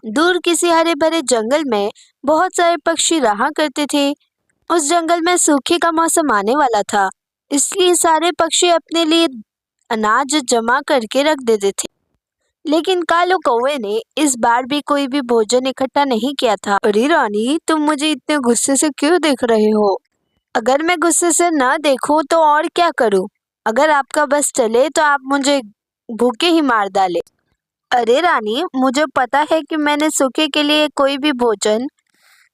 दूर किसी हरे भरे जंगल में बहुत सारे पक्षी रहा करते थे। उस जंगल में सूखे का मौसम आने वाला था, इसलिए सारे पक्षी अपने लिए अनाज जमा करके रख देते थे। लेकिन कालू कौवे ने इस बार भी कोई भी भोजन इकट्ठा नहीं किया था। अरे रानी, तुम मुझे इतने गुस्से से क्यों देख रहे हो? अगर मैं गुस्से से न देखूं तो और क्या करूं? अगर आपका बस चले तो आप मुझे भूखे ही मार डाले। अरे रानी, मुझे पता है कि मैंने सूखे के लिए कोई भी भोजन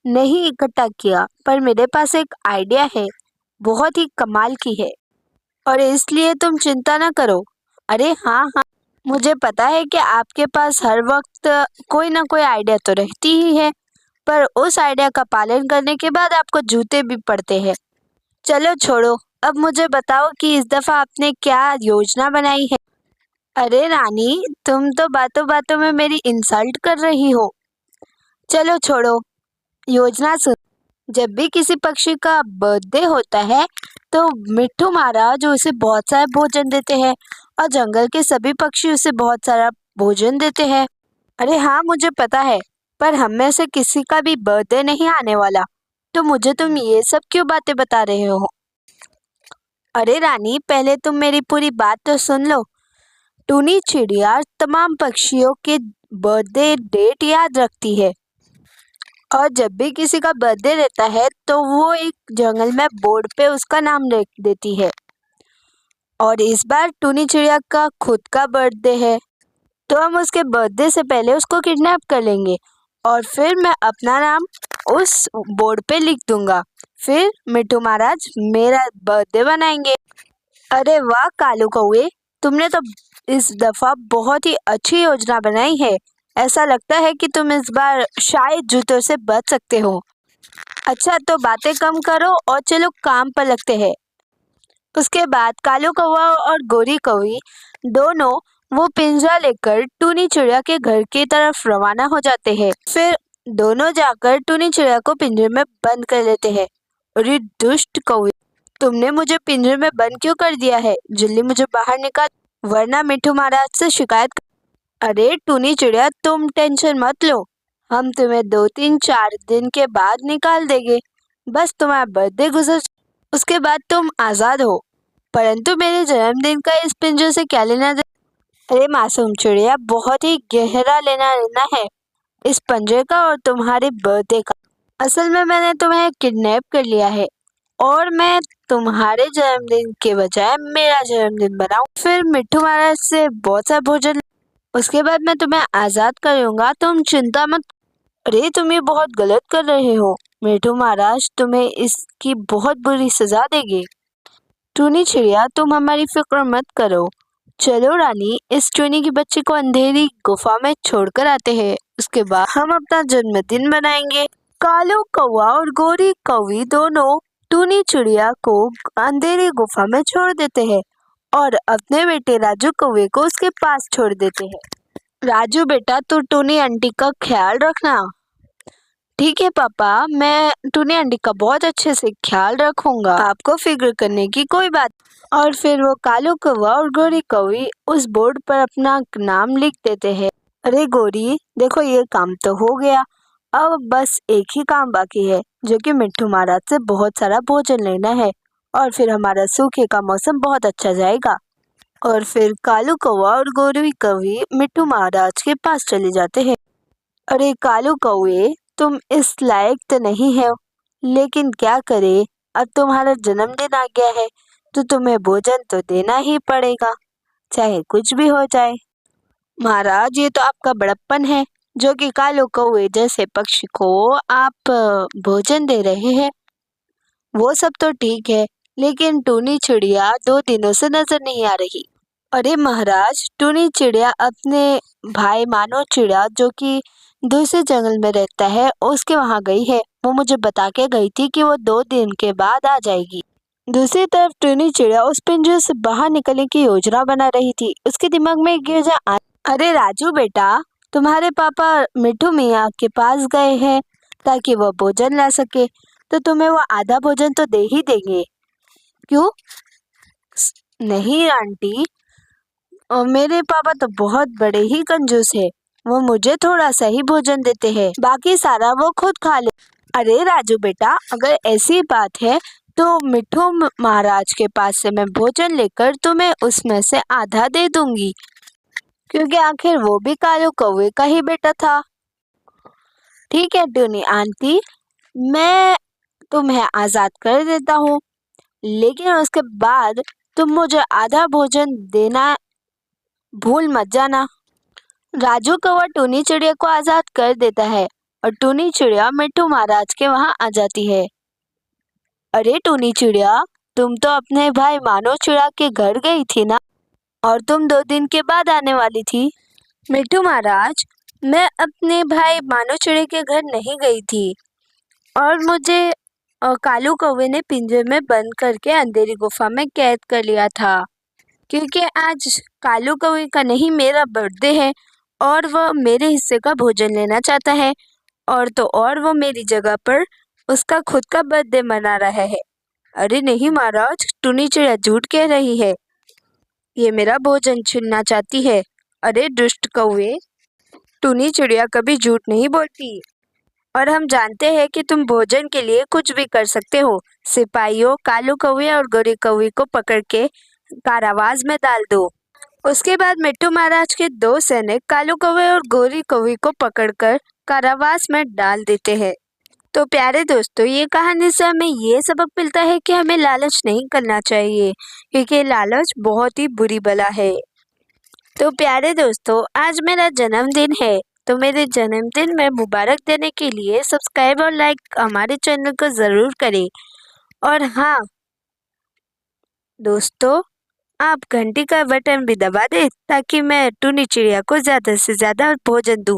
नहीं इकट्ठा किया, पर मेरे पास एक आइडिया है, बहुत ही कमाल की है, और इसलिए तुम चिंता ना करो। अरे हाँ हाँ, मुझे पता है कि आपके पास हर वक्त कोई ना कोई आइडिया तो रहती ही है, पर उस आइडिया का पालन करने के बाद आपको जूते भी पड़ते हैं। चलो छोड़ो, अब मुझे बताओ कि इस दफा आपने क्या योजना बनाई है? अरे रानी, तुम तो बातों बातों में मेरी इंसल्ट कर रही हो। चलो छोड़ो, योजना सुन। जब भी किसी पक्षी का बर्थडे होता है तो मिट्ठू महाराज उसे बहुत सारा भोजन देते हैं और जंगल के सभी पक्षी उसे बहुत सारा भोजन देते हैं। अरे हाँ, मुझे पता है, पर हम में से किसी का भी बर्थडे नहीं आने वाला, तो मुझे तुम ये सब क्यों बातें बता रहे हो? अरे रानी, पहले तुम मेरी पूरी बात तो सुन लो। टूनी चिड़िया तमाम पक्षियों के बर्थडे डेट याद रखती है, और जब भी किसी का बर्थडे रहता है तो वो एक जंगल में बोर्ड पे उसका नाम लिख देती है। और इस बार टूनी चिड़िया का खुद का बर्थडे है, तो हम उसके बर्थडे से पहले उसको किडनैप कर लेंगे और फिर मैं अपना नाम उस बोर्ड पे लिख दूंगा। फिर मिट्ठू महाराज मेरा बर्थडे बनाएंगे। अरे वाह कालू कौवे, तुमने तो इस दफा बहुत ही अच्छी योजना बनाई है। ऐसा लगता है कि तुम इस बार शायद जूतों से बच सकते हो। अच्छा, तो बातें कम करो और चलो काम पर लगते हैं। उसके बाद कालू कौवा और गोरी कौवी दोनों वो पिंजरा लेकर टूनी चिड़िया के घर की तरफ रवाना हो जाते हैं। फिर दोनों जाकर टूनी चिड़िया को पिंजरे में बंद कर लेते हैं। अरे दुष्ट कौवे, तुमने मुझे पिंजरे में बंद क्यों कर दिया है? जल्दी मुझे बाहर निकाल, वरना मिट्ठू महाराज से शिकायत। अरे टूनी चिड़िया, तुम टेंशन मत लो, हम तुम्हें 2-3-4 दिन के बाद निकाल देंगे। बस तुम्हारा बर्थडे गुजर, उसके बाद तुम आजाद हो। परंतु मेरे जन्मदिन का इस पिंजरे से क्या लेना दे? अरे मासूम चिड़िया, बहुत ही गहरा लेना देना है इस पिंजरे का और तुम्हारे बर्थडे का। असल में मैंने तुम्हें किडनैप कर लिया है और मैं तुम्हारे जन्मदिन के बजाय मेरा जन्मदिन बनाऊं, फिर मिट्ठू महाराज से बहुत सा भोजन, उसके बाद मैं तुम्हें आजाद करूंगा। तुम चिंता मत। अरे तुम ये बहुत गलत कर रहे हो, मिट्ठू महाराज तुम्हें इसकी बहुत बुरी सजा देंगे। टूनी चिड़िया, तुम हमारी फिक्र मत करो। चलो रानी, इस टूनी की बच्ची को अंधेरी गुफा में छोड़कर आते हैं, उसके बाद हम अपना जन्मदिन मनाएंगे। कालू कौवा और गोरी कौवी दोनों टूनी चिड़िया को अंधेरी गुफा में छोड़ देते हैं और अपने बेटे राजू कौवे को उसके पास छोड़ देते हैं। राजू बेटा, तू टूनी आंटी का ख्याल रखना। ठीक है पापा, मैं टूनी आंटी का बहुत अच्छे से ख्याल रखूंगा, आपको फिक्र करने की कोई बात। और फिर वो कालू कौवा और गोरी कौवी उस बोर्ड पर अपना नाम लिख देते हैं। अरे गोरी, देखो ये काम तो हो गया, अब बस एक ही काम बाकी है, जो कि मिट्ठू महाराज से बहुत सारा भोजन लेना है, और फिर हमारा सूखे का मौसम बहुत अच्छा जाएगा। और फिर कालू कौवा और गोरी कौवी मिट्ठू महाराज के पास चले जाते हैं। अरे कालू कौवे, तुम इस लायक तो नहीं है, लेकिन क्या करे, अब तुम्हारा जन्मदिन आ गया है तो तुम्हें भोजन तो देना ही पड़ेगा, चाहे कुछ भी हो जाए। महाराज, ये तो आपका बड़प्पन है, जो कि कालू कौवे जैसे पक्षी को आप भोजन दे रहे हैं। वो सब तो ठीक है, लेकिन टूनी चिड़िया 2 दिनों से नजर नहीं आ रही। अरे महाराज, टूनी चिड़िया अपने भाई मानो चिड़िया, जो कि दूसरे जंगल में रहता है, उसके वहां गई है। वो मुझे बता के गई थी कि वो 2 दिन के बाद आ जाएगी। दूसरी तरफ टूनी चिड़िया उस पिंजरे से बाहर निकलने की योजना बना रही थी। उसके दिमाग में एक योजना अरे राजू बेटा, तुम्हारे पापा मिट्ठू मियाँ के पास गए हैं ताकि वो भोजन ला सके, तो तुम्हें वो आधा भोजन तो दे ही देंगे। क्यों नहीं आंटी, और मेरे पापा तो बहुत बड़े ही कंजूस है, वो मुझे थोड़ा सा ही भोजन देते हैं, बाकी सारा वो खुद खा ले। अरे राजू बेटा, अगर ऐसी बात है तो मिट्ठू महाराज के पास से मैं भोजन लेकर तुम्हें उसमें से आधा दे दूंगी, क्योंकि आखिर वो भी कालू कौवे का ही बेटा था। ठीक है टूनी आंटी, मैं तुम्हें आजाद कर देता हूँ, लेकिन उसके बाद तुम मुझे आधा भोजन देना भूल मत जाना। राजू कौवा टूनी चिड़िया को आजाद कर देता है और टूनी चिड़िया मिट्ठू महाराज के वहां आ जाती है। अरे टूनी चिड़िया, तुम तो अपने भाई मानो चिड़ा के घर गई थी ना, और तुम 2 दिन के बाद आने वाली थी। मिट्ठू महाराज, मैं अपने भाई मानो चिड़े के घर नहीं गई थी, और मुझे कालू कौवे ने पिंजरे में बंद करके अंधेरी गुफा में कैद कर लिया था, क्योंकि आज कालू कौवे का नहीं मेरा बर्थडे है और वह मेरे हिस्से का भोजन लेना चाहता है, और वो मेरी जगह पर उसका खुद का बर्थडे मना रहा है। अरे नहीं महाराज, टूनी चिड़िया झूठ कह रही है, ये मेरा भोजन छीनना चाहती है। अरे दुष्ट कौवे, टूनी चिड़िया कभी झूठ नहीं बोलती, और हम जानते हैं कि तुम भोजन के लिए कुछ भी कर सकते हो। सिपाहियों, कालू कौवे और गोरी कौवे को पकड़ के कारावास में डाल दो। उसके बाद मिट्ठू महाराज के 2 सैनिक कालू कौवे और गोरी कौवे को पकड़कर कारावास में डाल देते हैं। तो प्यारे दोस्तों, ये कहानी से हमें ये सबक मिलता है कि हमें लालच नहीं करना चाहिए, क्योंकि लालच बहुत ही बुरी बला है। तो प्यारे दोस्तों, आज मेरा जन्मदिन है, तो मेरे जन्मदिन में मुबारक देने के लिए सब्सक्राइब और लाइक हमारे चैनल को ज़रूर करें। और हाँ दोस्तों, आप घंटी का बटन भी दबा दें, ताकि मैं टूनी चिड़िया को ज़्यादा से ज़्यादा भोजन दूँ।